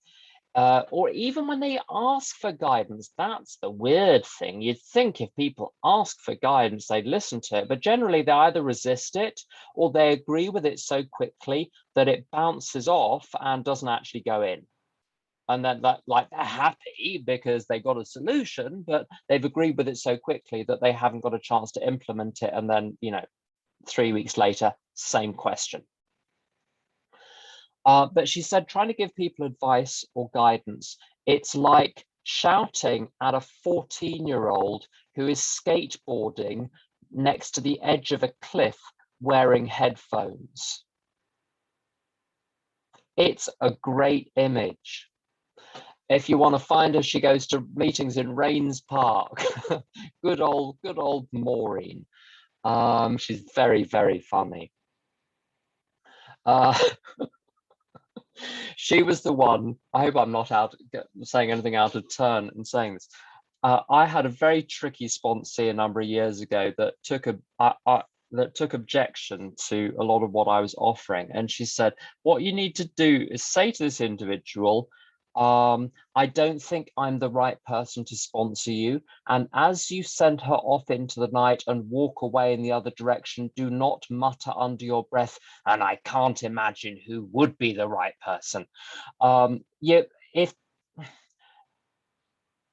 or even when they ask for guidance, that's the weird thing. You'd think if people ask for guidance, they'd listen to it, but generally they either resist it or they agree with it so quickly that it bounces off and doesn't actually go in. And then they're happy because they got a solution, but they've agreed with it so quickly that they haven't got a chance to implement it. And then, you know, 3 weeks later, same question. But she said, trying to give people advice or guidance, it's like shouting at a 14-year-old who is skateboarding next to the edge of a cliff wearing headphones. It's a great image. If you want to find her, she goes to meetings in Rains Park. good old Maureen. She's very, very funny. She was the one, I hope I'm not saying anything out of turn in saying this. I had a very tricky sponsee a number of years ago that took objection to a lot of what I was offering. And she said, what you need to do is say to this individual, I don't think I'm the right person to sponsor you. And as you send her off into the night and walk away in the other direction, do not mutter under your breath, and I can't imagine who would be the right person. If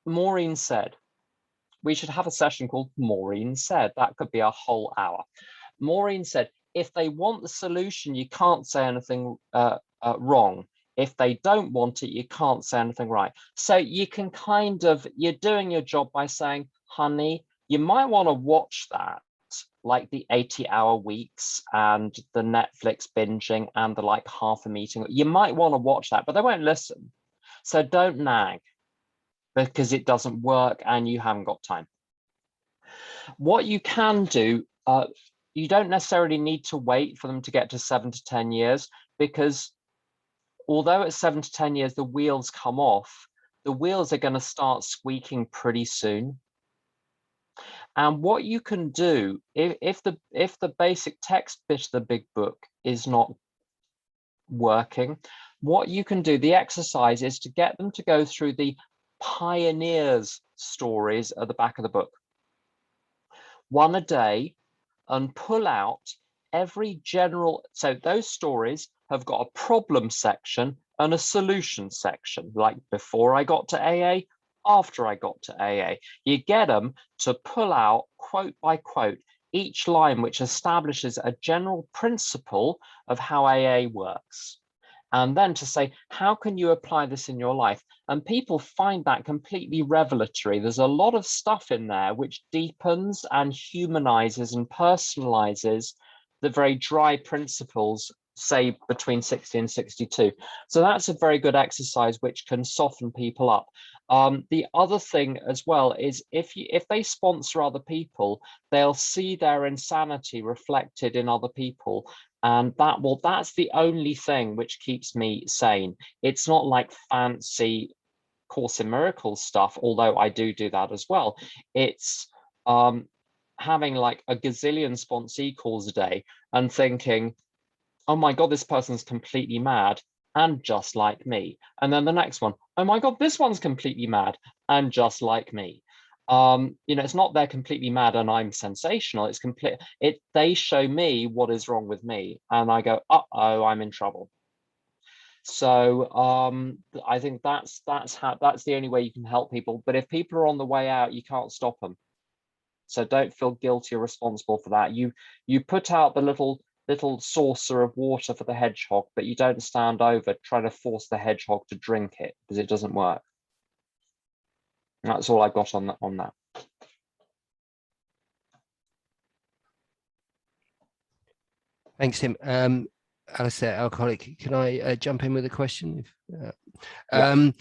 Maureen said, we should have a session called Maureen Said. That could be a whole hour. Maureen said, if they want the solution, you can't say anything wrong. If they don't want it, you can't say anything right. So you can you're doing your job by saying, honey, you might want to watch that, like the 80-hour weeks and the Netflix binging and the like half a meeting. You might want to watch that, but they won't listen. So don't nag because it doesn't work and you haven't got time. What you can do, you don't necessarily need to wait for them to get to 7 to 10 years, because although at 7 to 10 years, the wheels come off, the wheels are going to start squeaking pretty soon. And what you can do, if the basic text bit of the big book is not working, what you can do, the exercise is to get them to go through the pioneers stories at the back of the book, one a day, and pull out every general. So those stories have got a problem section and a solution section, like before I got to AA, after I got to AA. You get them to pull out quote by quote each line which establishes a general principle of how AA works. And then to say, how can you apply this in your life? And people find that completely revelatory. There's a lot of stuff in there which deepens and humanizes and personalizes the very dry principles, say between 60 and 62. So that's a very good exercise which can soften people up. The other thing as well is if they sponsor other people, they'll see their insanity reflected in other people. And that's the only thing which keeps me sane. It's not like fancy Course in Miracles stuff, although I do that as well. It's having like a gazillion sponsee calls a day and thinking, oh my God, this person's completely mad and just like me. And then the next one, oh my God, this one's completely mad and just like me. It's not they're completely mad and I'm sensational. It's they show me what is wrong with me and I go, uh-oh, I'm in trouble. So I think that's the only way you can help people. But if people are on the way out, you can't stop them. So don't feel guilty or responsible for that. You put out the little saucer of water for the hedgehog, but you don't stand over trying to force the hedgehog to drink it because it doesn't work. And that's all I got on that. Thanks, Tim. Alistair, alcoholic, can I jump in with a question? You're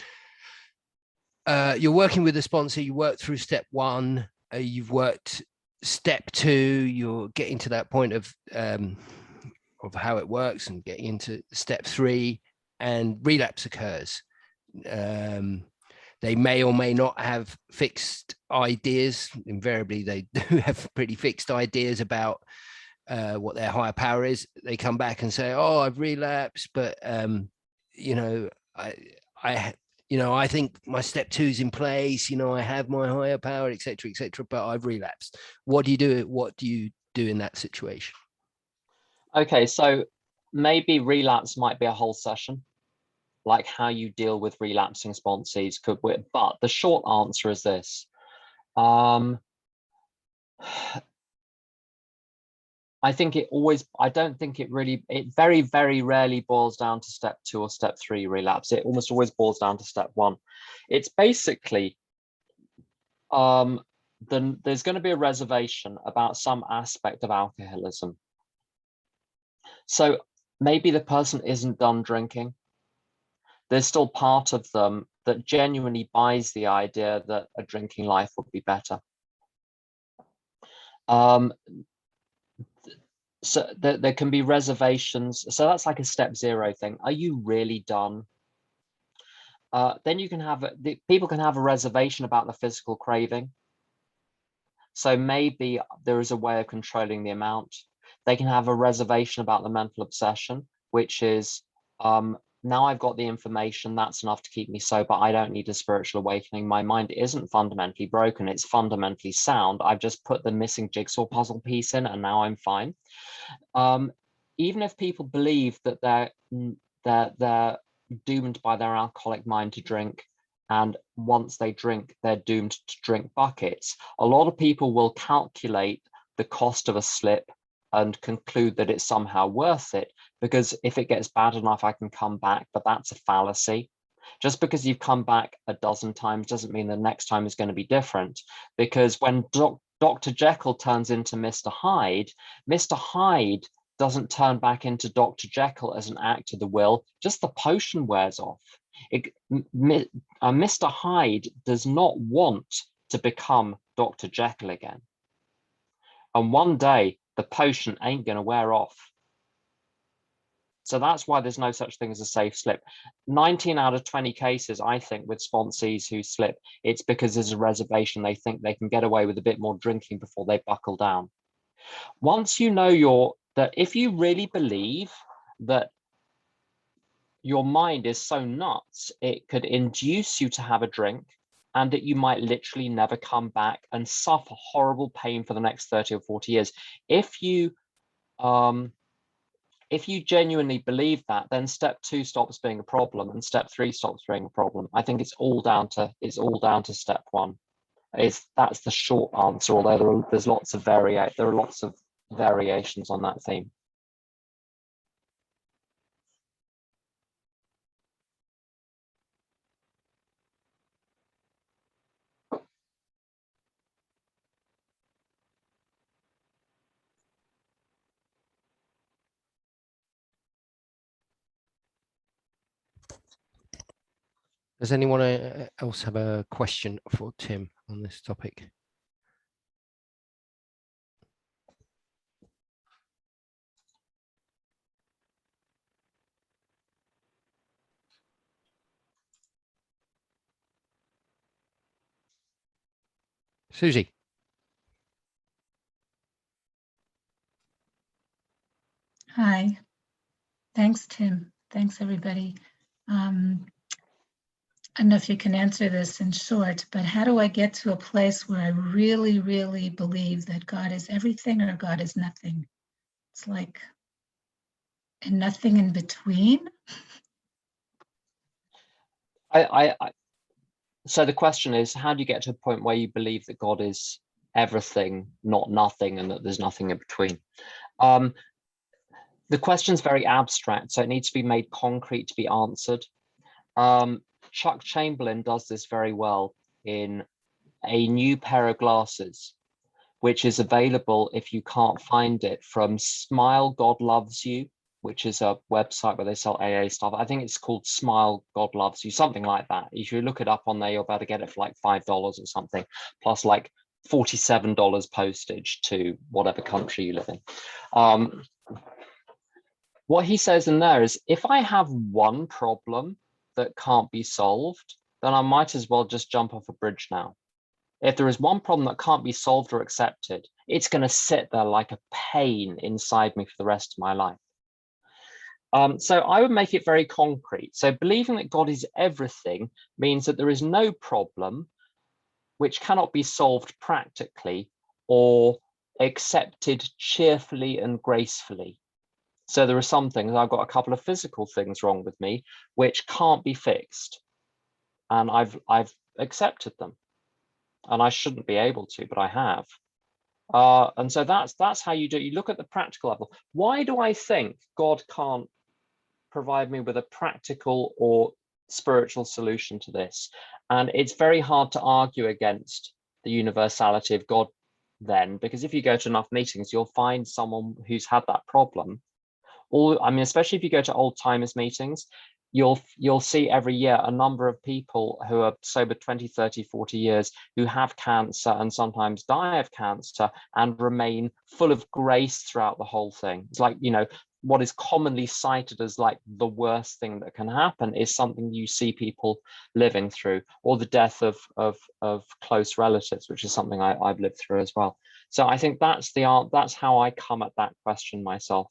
working with a sponsor, you work through step 1, you've worked step 2, you're getting to that point of how it works and getting into step 3, and relapse occurs. They may or may not have fixed ideas. Invariably, they do have pretty fixed ideas about what their higher power is. They come back and say, oh, I've relapsed, but I think my step 2 is in place, I have my higher power, etc., but I've relapsed. What do you do? What do you do in that situation? Okay, so maybe relapse might be a whole session, like how you deal with relapsing sponsees but the short answer is this. I don't think it very, very rarely boils down to step 2 or step 3 relapse. It almost always boils down to step 1. It's basically, there's going to be a reservation about some aspect of alcoholism. So maybe the person isn't done drinking. There's still part of them that genuinely buys the idea that a drinking life would be better. So there can be reservations. So that's like a step 0 thing. Are you really done? Then you can have people can have a reservation about the physical craving. So maybe there is a way of controlling the amount. They can have a reservation about the mental obsession, which is now I've got the information, that's enough to keep me sober. I don't need a spiritual awakening. My mind isn't fundamentally broken. It's fundamentally sound. I've just put the missing jigsaw puzzle piece in and now I'm fine. Even if people believe that they're doomed by their alcoholic mind to drink, and once they drink, they're doomed to drink buckets, a lot of people will calculate the cost of a slip and conclude that it's somehow worth it, because if it gets bad enough, I can come back. But that's a fallacy. Just because you've come back a dozen times doesn't mean the next time is going to be different. Because when Dr. Jekyll turns into Mr. Hyde doesn't turn back into Dr. Jekyll as an act of the will, just the potion wears off. Mr. Hyde does not want to become Dr. Jekyll again. And one day, the potion ain't going to wear off. So that's why there's no such thing as a safe slip. 19 out of 20 cases, I think, with sponsees who slip, it's because there's a reservation. They think they can get away with a bit more drinking before they buckle down. Once you know that if you really believe that your mind is so nuts, it could induce you to have a drink and that you might literally never come back and suffer horrible pain for the next 30 or 40 years. If you genuinely believe that, then step 2 stops being a problem and step 3 stops being a problem. I think it's all down to step 1. That's the short answer, although there are lots of variations on that theme. Does anyone else have a question for Tim on this topic? Susie. Hi. Thanks, Tim. Thanks, everybody. I don't know if you can answer this in short, but how do I get to a place where I really, really believe that God is everything or God is nothing? It's like, and nothing in between. So the question is, how do you get to a point where you believe that God is everything, not nothing, and that there's nothing in between? The question's very abstract, so it needs to be made concrete to be answered. Chuck Chamberlain does this very well in A New Pair of Glasses, which is available if you can't find it from Smile God Loves You, which is a website where they sell AA stuff. I think it's called Smile God Loves You, something like that. If you look it up on there, you'll be able to get it for like $5 or something, plus like $47 postage to whatever country you live in. What he says in there is, if I have one problem that can't be solved, then I might as well just jump off a bridge now. If there is one problem that can't be solved or accepted, it's going to sit there like a pain inside me for the rest of my life. So I would make it very concrete. So believing that God is everything means that there is no problem which cannot be solved practically or accepted cheerfully and gracefully. So there are some things, I've got a couple of physical things wrong with me, which can't be fixed. And I've accepted them. And I shouldn't be able to, but I have. And so that's how you do it. You look at the practical level. Why do I think God can't provide me with a practical or spiritual solution to this? And it's very hard to argue against the universality of God then, because if you go to enough meetings, you'll find someone who's had that problem. Or, I mean, especially if you go to old timers meetings, you'll see every year a number of people who are sober 20, 30, 40 years who have cancer and sometimes die of cancer and remain full of grace throughout the whole thing. It's like, you know, what is commonly cited as like the worst thing that can happen is something you see people living through, or the death of close relatives, which is something I've lived through as well. So I think that's how I come at that question myself.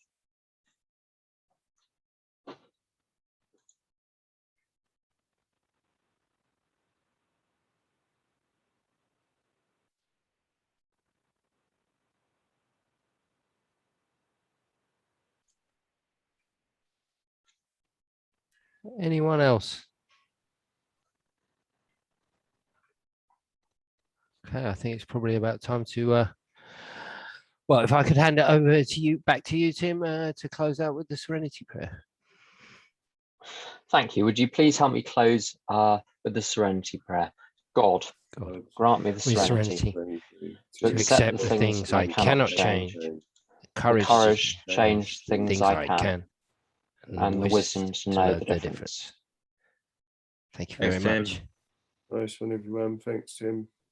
Anyone else? Okay, I think it's probably about time to well, if I could hand it over to you, back to you, Tim, to close out with the Serenity Prayer. Thank you. Would you please help me close with the Serenity Prayer? God, grant me the serenity to accept the things I cannot change, the courage to change things I can, and the wisdom to know the difference. Thank you very much. Nice one, everyone. Thanks, Tim.